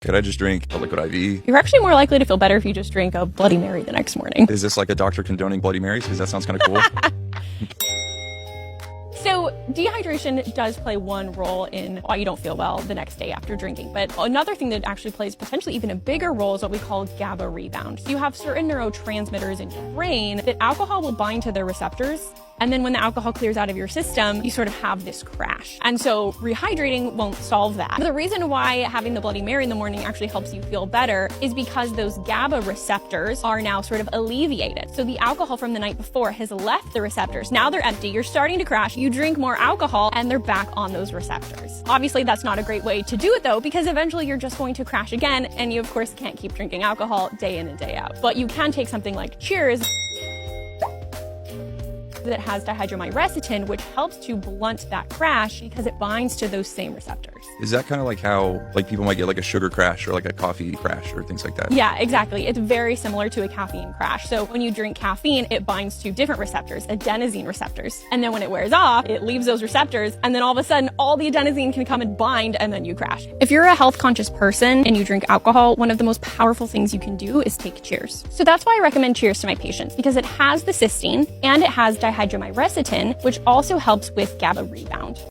Could I just drink a liquid IV? You're actually more likely to feel better if you just drink a Bloody Mary the next morning. Is this like a doctor condoning Bloody Marys? Because that sounds kind of cool. So dehydration does play one role in why you don't feel well the next day after drinking. But another thing that actually plays potentially even a bigger role is what we call GABA rebound. So you have certain neurotransmitters in your brain that alcohol will bind to their receptors. And then when the alcohol clears out of your system, you sort of have this crash. And so rehydrating won't solve that. But the reason why having the Bloody Mary in the morning actually helps you feel better is because those GABA receptors are now sort of alleviated. So the alcohol from the night before has left the receptors. Now they're empty. You're starting to crash. You drink more alcohol and they're back on those receptors. Obviously, that's not a great way to do it though, because eventually you're just going to crash again. And you of course can't keep drinking alcohol day in and day out. But you can take something like Cheers that has dihydromycetiine, which helps to blunt that crash because it binds to those same receptors. Is that kind of like how people might get like a sugar crash or like a coffee crash or things like that? Yeah, exactly. It's very similar to a caffeine crash. So when you drink caffeine, it binds to different receptors, adenosine receptors. And then when it wears off, it leaves those receptors. And then all of a sudden, all the adenosine can come and bind and then you crash. If you're a health conscious person and you drink alcohol, one of the most powerful things you can do is take Cheers. So that's why I recommend Cheers to my patients, because it has the cysteine and it has dihydromycetiine, which also helps with GABA rebound.